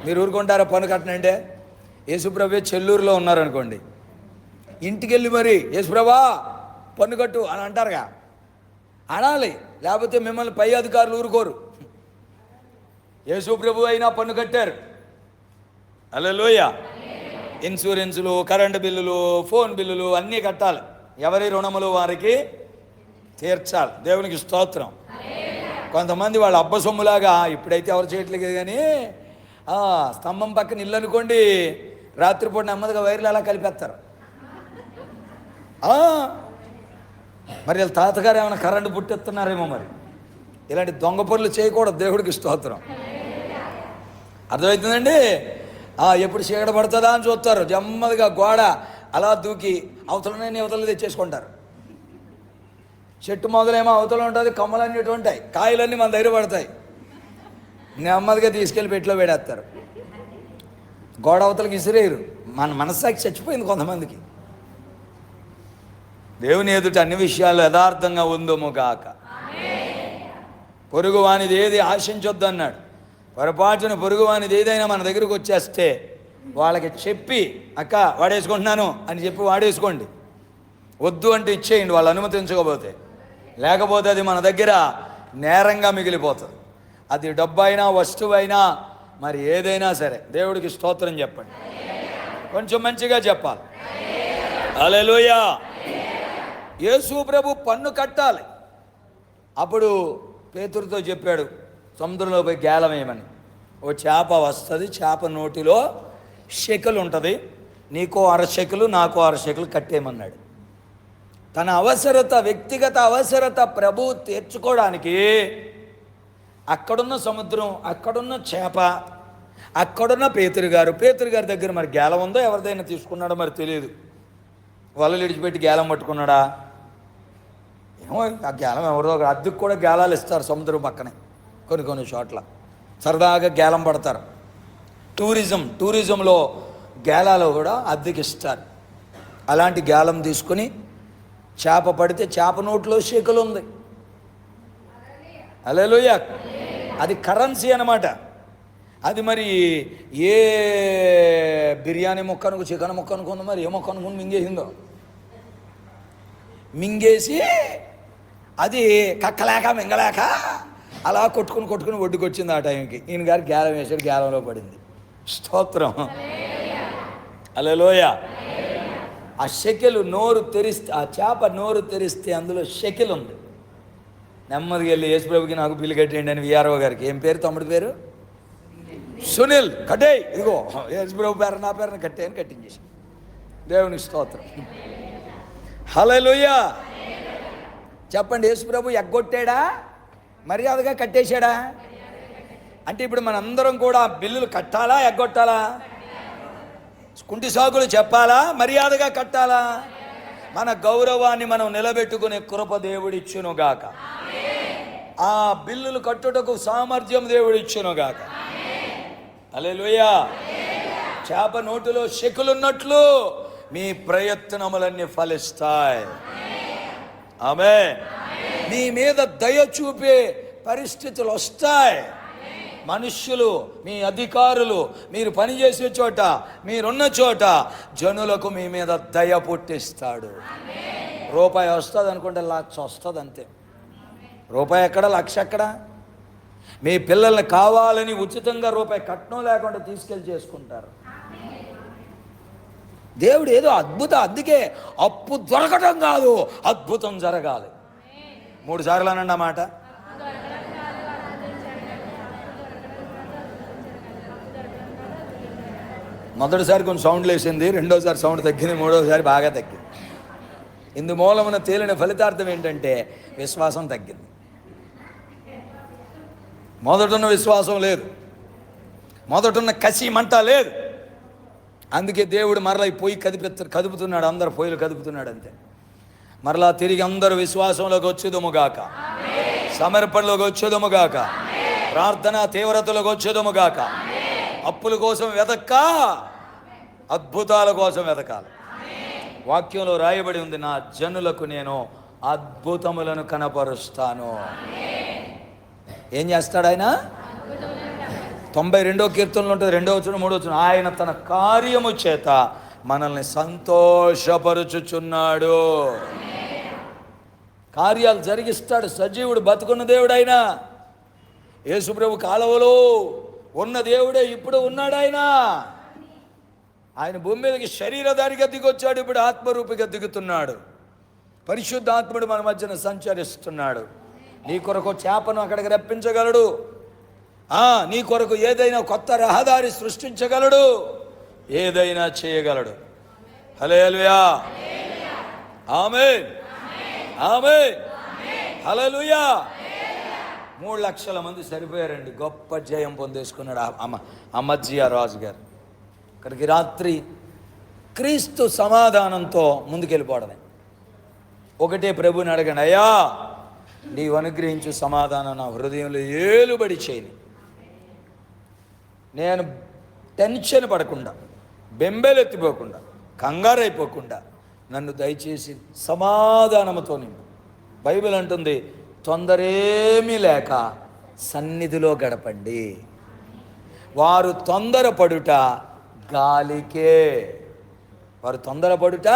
మీరు ఊరుకుంటారా పన్ను కట్టనంటే? యేసుప్రభు చెల్లూరులో ఉన్నారనుకోండి, ఇంటికి వెళ్ళి మరి యేసుప్రభా పన్ను కట్టు అని అంటారుగా, అనాలి. లేకపోతే మిమ్మల్ని పై అధికారులు ఊరుకోరు. యేసుప్రభు అయినా పన్ను కట్టారు. హల్లెలూయా. ఇన్సూరెన్సులు, కరెంటు బిల్లులు, ఫోన్ బిల్లులు అన్నీ కట్టాలి. ఎవరి రుణములు వారికి తీర్చాలి. దేవునికి స్తోత్రం. కొంతమంది వాళ్ళ అబ్బ సొమ్ములాగా ఇప్పుడైతే ఎవరు చేయట్లేదు కానీ స్తంభం పక్కన ఇల్లు అనుకోండి, రాత్రిపూట నెమ్మదిగా వైర్లు అలా కలిపేస్తారు. మరి వీళ్ళ తాతగారు ఏమైనా కరెంటు పుట్టెత్తున్నారేమో. మరి ఇలాంటి దొంగ పనులు చేయకూడదు. దేవుడికి స్తోత్రం. అర్థమవుతుందండి? ఎప్పుడు చీకట పడుతుందా అని చూస్తారు. నెమ్మదిగా గోడ అలా దూకి అవతలనే అవతలు తెచ్చేసుకుంటారు. చెట్టు మొదలేమో అవతల ఉంటుంది, కొమ్మలన్నీ ఉంటాయి, కాయలన్నీ మన దగ్గర పడతాయి. నెమ్మదిగా తీసుకెళ్ళి పెట్టిలో పెడేస్తారు. గోడ అవతలకి విసిరేయరు. మన మనస్సాక్షి చచ్చిపోయింది కొంతమందికి. దేవుని ఎదుట అన్ని విషయాలు యథార్థంగా ఉందోమో గాక. పొరుగు వానిది ఏది ఆశించొద్దు అన్నాడు. పొరపాటున పొరుగు వానిది ఏదైనా మన దగ్గరకు వచ్చేస్తే వాళ్ళకి చెప్పి అక్క వాడేసుకుంటున్నాను అని చెప్పి వాడేసుకోండి, వద్దు అంటే ఇచ్చేయండి వాళ్ళు అనుమతించకపోతే. లేకపోతే అది మన దగ్గర నేరంగా మిగిలిపోతుంది. అది డబ్బు అయినా వస్తువు అయినా మరి ఏదైనా సరే దేవుడికి స్తోత్రం చెప్పండి. కొంచెం మంచిగా చెప్పాలి. హల్లెలూయా. యేసు ప్రభు పన్ను కట్టాలి. అప్పుడు పేతురుతో చెప్పాడు సముద్రంలో పోయి గేలం వేయమని. ఓ చేప వస్తుంది, చేప నోటిలో షెకలు ఉంటుంది, నీకో 1/2 షెకలు నాకో 1/2 షెకలు కట్టేయమన్నాడు. తన అవసరత, వ్యక్తిగత అవసరత ప్రభు తీర్చుకోవడానికి అక్కడున్న సముద్రం, అక్కడున్న చేప, అక్కడున్న పేతురు గారి దగ్గర మరి గేలం ఉందో ఎవరిదైనా తీసుకున్నాడో మరి తెలియదు. వలలు విడిచిపెట్టి గేలం పట్టుకున్నాడా ఏమో. ఆ గేలం ఎవరిదో అద్దెకు కూడా గేలాలు ఇస్తారు సముద్రం పక్కనే కొన్ని చోట్ల సరదాగా గేలం పడతారు. టూరిజంలో గేలాలు కూడా అద్దెకి ఇస్తారు. అలాంటి గేలం తీసుకుని చేప పడితే చేప నోట్లో షెకలు ఉంది. హల్లెలూయా. అది కరెన్సీ అన్నమాట. అది మరి ఏ బిర్యానీ మొక్క అనుకో, చికెన్ మొక్క అనుకుందో, మరి ఏ మొక్క అనుకుని మింగేసిందో, మింగేసి అది కక్కలేక మింగలేక అలా కొట్టుకుని ఒడ్డుకు వచ్చింది. ఆ టైంకి ఈయన గారు గేలం వేసాడు, గేలంలో పడింది. స్తోత్రం. హల్లెలూయా. ఆ షెకెలు నోరు తెరిస్తే, ఆ చేప నోరు తెరిస్తే అందులో షెకెల్ ఉంది. నెమ్మదిగా వెళ్ళి యేసుప్రభుకి నాకు బిల్లు కట్టేయండి అని విఆర్ఓ గారికి, ఏం పేరు తమ్ముడి పేరు, సునీల్, కట్టే, ఇదిగో యేసుప్రభు పేరు నా పేరుని కట్టే అని కట్టించేసి. దేవునికి స్తోత్రం. హల్లెలూయా. చెప్పండి, యేసుప్రభు ఎగ్గొట్టాడా మర్యాదగా కట్టేశాడా? అంటే ఇప్పుడు మనందరం కూడా బిల్లులు కట్టాలా ఎగ్గొట్టాలా? కుంటి సాకులు చెప్పాలా మర్యాదగా కట్టాలా? మన గౌరవాన్ని మనం నిలబెట్టుకునే కృప దేవుడిచ్చునుగాక. ఆ బిల్లులు కట్టుటకు సామర్థ్యం దేవుడిచ్చునుగాక. హల్లెలూయా. చేప నోటిలో షెకులున్నట్లు మీ ప్రయత్నములన్నీ ఫలిస్తాయి. ఆమేన్. మీ మీద దయ చూపే పరిస్థితులు వస్తాయి. మనుష్యులు, మీ అధికారులు, మీరు పనిచేసే చోట, మీరున్న చోట జనులకు మీ మీద దయ పుట్టిస్తాడు. రూపాయి వస్తుంది అనుకుంటే 1,00,000 వస్తుంది అంతే. రూపాయి ఎక్కడ, 1,00,000 ఎక్కడ? మీ పిల్లల్ని కావాలని ఉచితంగా రూపాయి కట్నం లేకుండా తీసుకెళ్ళి చేసుకుంటారు. దేవుడు ఏదో అద్భుతం, అందుకే అప్పు దొరకటం కాదు, అద్భుతం జరగాలి. 3 సార్లు అనండి ఆ మాట. మొదటిసారి కొంచెం సౌండ్లు వేసింది, రెండోసారి సౌండ్ తగ్గింది, మూడోసారి బాగా తగ్గింది. ఇందు మూలమున తేలిన ఫలితార్థం ఏంటంటే విశ్వాసం తగ్గింది. మొదటున్న విశ్వాసం లేదు, మొదటున్న కసి మంట లేదు. అందుకే దేవుడు మరలా ఈ పొయ్యి కదుపుతున్నాడు, అందరు పొయ్యిలు కదుపుతున్నాడు అంతే. మరలా తిరిగి అందరూ విశ్వాసంలోకి వచ్చేదముగాక, సమర్పణలోకి వచ్చేదముగాక, ప్రార్థన తీవ్రతలోకి వచ్చేదముగాక. అప్పుల కోసం వెతక్క, అద్భుతాల కోసం వెతకాలి. వాక్యంలో రాయబడి ఉంది, నా జనులకు నేను అద్భుతములను కనపరుస్తాను. ఏం చేస్తాడు ఆయన? 92వ కీర్తనలో ఉంటుంది, 2వ వచనం 3వ వచనం, ఆయన తన కార్యము చేత మనల్ని సంతోషపరుచుచున్నాడు. కార్యాలు జరిగిస్తాడు. సజీవుడు, బతుకున్న దేవుడు ఆయన. యేసుప్రభు కాలవలో ఉన్న దేవుడే ఇప్పుడు ఉన్నాడు ఆయన. ఆయన భూమి మీదకి శరీరధారిగా దిగొచ్చాడు, ఇప్పుడు ఆత్మరూపిగా దిగుతున్నాడు. పరిశుద్ధాత్ముడు మన మధ్యన సంచరిస్తున్నాడు. నీ కొరకు చేపను అక్కడికి రప్పించగలడు. నీ కొరకు ఏదైనా కొత్త రహదారి సృష్టించగలడు, ఏదైనా చేయగలడు. హల్లెలూయా. ఆమేన్, ఆమేన్, హల్లెలూయా. 3 లక్షల మంది సరిపోయారండి. గొప్ప జయం పొందేసుకున్నాడు అమ్మజ్జియా రాజు గారు. ఇక్కడికి రాత్రి క్రీస్తు సమాధానంతో ముందుకెళ్ళిపోవడమే. ఒకటే ప్రభుని అడగండి, అయ్యా నీవు అనుగ్రహించు సమాధానం నా హృదయంలో ఏలుబడి చేయని. నేను టెన్షన్ పడకుండా, బెంబేలెత్తిపోకుండా, కంగారు అయిపోకుండా నన్ను దయచేసి సమాధానముతో నింపు. బైబిల్ అంటుంది, తొందరేమీ లేక సన్నిధిలో గడపండి. వారు తొందరపడుట గాలికే. వారు తొందరపడుట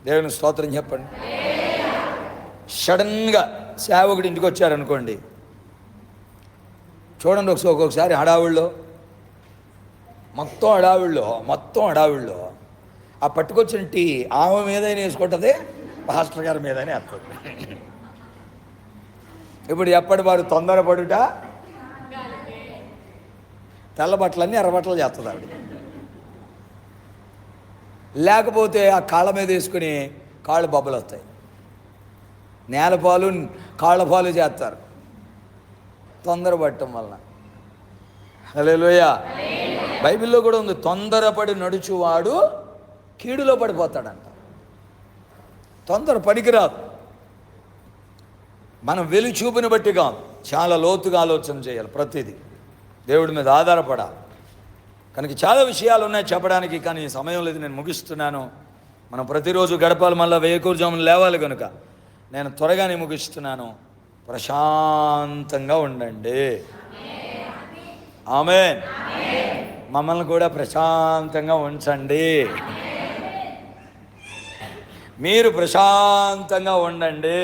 దేవుని స్తోత్రం చెప్పండి. సడన్గా సేవకుడు ఇంటికి వచ్చారనుకోండి, చూడండి ఒక్కొక్కసారి మొత్తం హడావిడిలో ఆ పట్టుకొచ్చిన టీ ఆమె మీదైనా వేసుకుంటుంది, పాస్టర్ గారి మీదనే వేస్తుంది. ఇప్పుడు ఎప్పటి వారు తొందరపడుట తెల్ల బట్టలన్నీ ఎర్రబట్టలు చేస్తుంది ఆవిడ. లేకపోతే ఆ కాళ్ళ మీద వేసుకుని కాళ్ళు బొబ్బలు వస్తాయి, నేలపాలు కాళ్ళపాలు చేస్తారు తొందరపడటం వలన. హల్లెలూయా. బైబిల్లో కూడా ఉంది, తొందరపడి నడుచువాడు కీడులో పడిపోతాడంట. తొందర పనికిరాదు. మనం వెలుచూపుని బట్టి కాదు, చాలా లోతుగా ఆలోచన చేయాలి. ప్రతిదీ దేవుడి మీద ఆధారపడాలి. కనుక చాలా విషయాలు ఉన్నాయి చెప్పడానికి, కానీ సమయం లేదు, నేను ముగిస్తున్నాను. మనం ప్రతిరోజు గడపాలి, మళ్ళీ వేకువజామున లేవాలి. కనుక నేను త్వరగానే ముగిస్తున్నాను. ప్రశాంతంగా ఉండండి. ఆమేన్. మమ్మల్ని కూడా ప్రశాంతంగా ఉంచండి. మీరు ప్రశాంతంగా ఉండండి.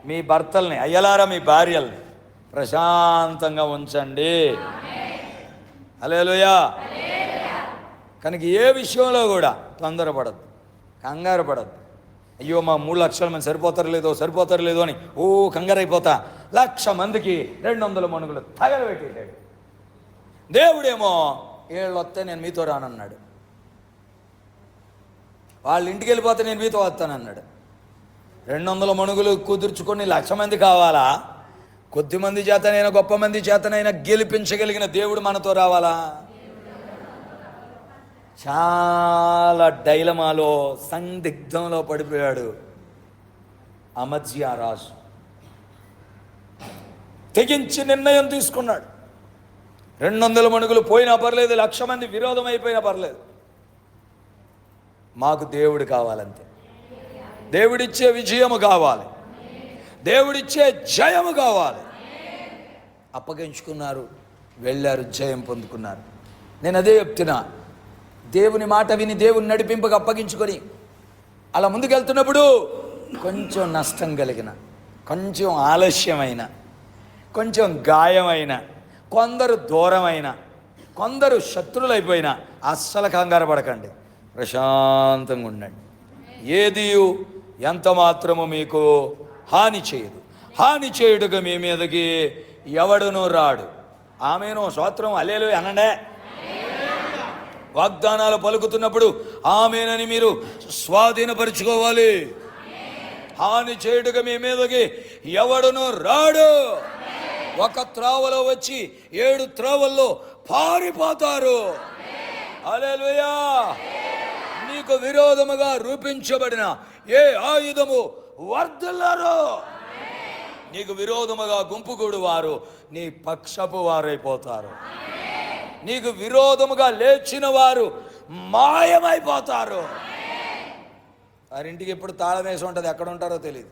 మీ భర్తల్ని, అయ్యలారా మీ భార్యల్ని ప్రశాంతంగా ఉంచండి. హల్లెలూయా. కనుక ఏ విషయంలో కూడా తొందరపడద్దు, కంగారు పడద్దు. అయ్యో మా 3 లక్షల మంది సరిపోతారు లేదో అని కంగారు అయిపోతా 1,00,000 మందికి 200 మణుగులు తగలబెట్టేశాడు. దేవుడేమో 7 వస్తే నేను మీతో రానన్నాడు, వాళ్ళ ఇంటికి వెళ్ళిపోతే నేను మీతో వస్తానన్నాడు. 200 మణుగులు కుదుర్చుకొని 1,00,000 మంది కావాలా? కొద్దిమంది చేతనైనా గొప్ప మంది చేతనైనా గెలిపించగలిగిన దేవుడు మనతో రావాలా? చాలా డైలమాలో, సందిగ్ధంలో పడిపోయాడు అమజ్యా రాజు. తెగించి నిర్ణయం తీసుకున్నాడు. 200 మణుగులు పోయినా పర్లేదు, 1,00,000 మంది విరోధం అయిపోయినా పర్లేదు, మాకు దేవుడు కావాలంతే. దేవుడిచ్చే విజయము కావాలి, దేవుడిచ్చే జయము కావాలి. అప్పగించుకున్నారు, వెళ్ళారు, జయం పొందుకున్నారు. నేను అదే చెప్తున్నా, దేవుని మాట విని దేవుని నడిపింపుకు అప్పగించుకొని అలా ముందుకెళ్తున్నప్పుడు కొంచెం నష్టం కలిగిన, కొంచెం ఆలస్యమైన, కొంచెం గాయమైన, కొందరు దూరమైన, కొందరు శత్రులైపోయినా అస్సలు కంగారు పడకండి, ప్రశాంతంగా ఉండండి. ఏది ఎంత మాత్రము మీకు హాని చేయదు, హాని చేయుడుగా మీ మీదకి ఎవడునూ రాడు. ఆమెను స్తోత్రం హల్లెలూయా అనండే. వాగ్దానాలు పలుకుతున్నప్పుడు ఆమేనని మీరు స్వాధీనపరుచుకోవాలి. హాని చేయుడుగా మీ మీదకి ఎవడునూ రాడు. ఒక త్రోవలో వచ్చి 7 త్రోవల్లో పారిపోతారు. హల్లెలూయా. నీకు విరోధముగా రూపించబడిన ఏ ఆయుధము వర్ధిల్లరు. నీకు విరోధముగా గుంపుగూడు వారు నీ పక్షపు వారైపోతారు. నీకు విరోధముగా లేచిన వారు మాయమైపోతారు. వారింటికి ఎప్పుడు తాళం వేసి ఉంటుంది, ఎక్కడ ఉంటారో తెలియదు.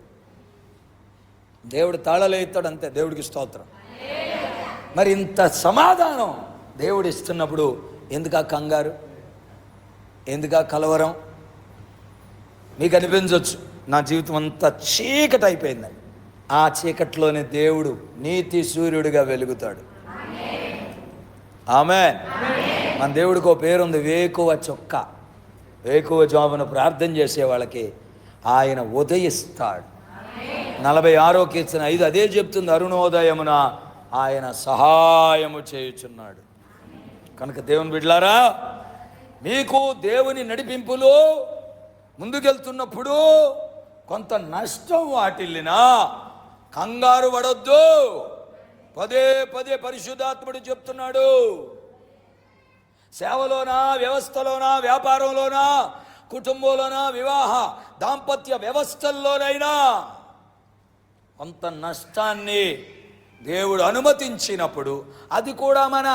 దేవుడు తాళాలు ఇస్తాడు అంతే. దేవుడికి స్తోత్రం. మరి ఇంత సమాధానం దేవుడు ఇస్తున్నప్పుడు ఎందుకా కంగారు, ఎందుకా కలవరం? మీకు అనిపించవచ్చు నా జీవితం అంతా చీకటి అయిపోయిందని. ఆ చీకట్లోనే దేవుడు నీతి సూర్యుడిగా వెలుగుతాడు. ఆమేన్. మన దేవుడికి ఒక పేరుంది, వేకువ చొక్క. వేకువ జామున ప్రార్థన చేసే వాళ్ళకి ఆయన ఉదయిస్తాడు. 46వ కీర్తన 5 అదే చెప్తుంది, అరుణోదయమున ఆయన సహాయము చేయుచున్నాడు. కనుక దేవుని బిడ్డలారా, మీకు దేవుని నడిపింపులో ముందుకెళ్తున్నప్పుడు కొంత నష్టం వాటిల్లినా కంగారు పడొద్దు. పదే పదే పరిశుద్ధాత్ముడు చెప్తున్నాడు. సేవలోనా, వ్యవస్థలోనా, వ్యాపారంలోనా, కుటుంబంలోనా, వివాహ దాంపత్య వ్యవస్థల్లోనైనా కొంత నష్టాన్ని దేవుడు అనుమతించినప్పుడు అది కూడా మన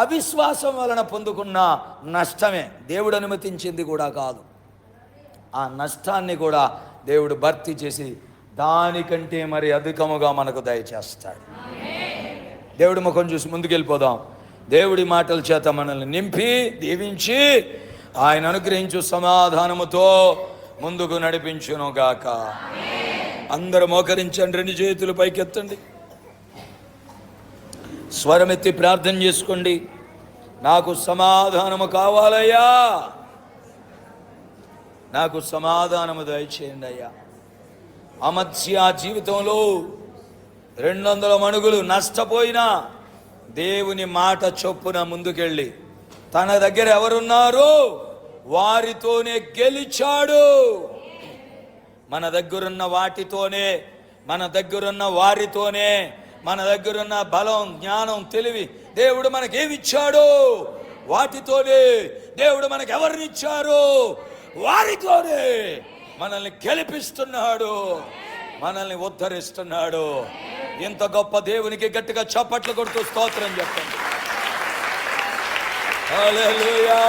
అవిశ్వాసం వలన పొందుకున్న నష్టమే, దేవుడు అనుమతించింది కూడా కాదు. ఆ నష్టాన్ని కూడా దేవుడు భర్తీ చేసి దానికంటే మరి అధికముగా మనకు దయచేస్తాడు. దేవుడు ముఖం చూసి ముందుకెళ్ళిపోదాం. దేవుడి మాటల చేత మనల్ని నింపి దీవించి ఆయన అనుగ్రహించు సమాధానముతో ముందుకు నడిపించును గాక. అందరూ మోకరించండి, 2 చేతులు పైకెత్తండి, స్వరమెత్తి ప్రార్థన చేసుకోండి. నాకు సమాధానము కావాలయ్యా, నాకు సమాధానము దయచేయండి అయ్యా. అమత్స్య జీవితంలో 200 మణుగులు నష్టపోయినా దేవుని మాట చొప్పున ముందుకెళ్ళి తన దగ్గర ఎవరున్నారో వారితోనే గెలిచాడు. మన దగ్గరున్న వాటితోనే, మన దగ్గరున్న వారితోనే, మన దగ్గరున్న బలం, జ్ఞానం, తెలివి దేవుడు మనకేమిచ్చాడో వాటితోనే, దేవుడు మనకు ఎవరినిచ్చారో వారితోనే మనల్ని గెలిపిస్తున్నాడు, మనల్ని ఉద్ధరిస్తున్నాడు. ఇంత గొప్ప దేవునికి గట్టిగా చప్పట్లు కొడుతూ స్తోత్రం చెప్పండి. హల్లెలూయా.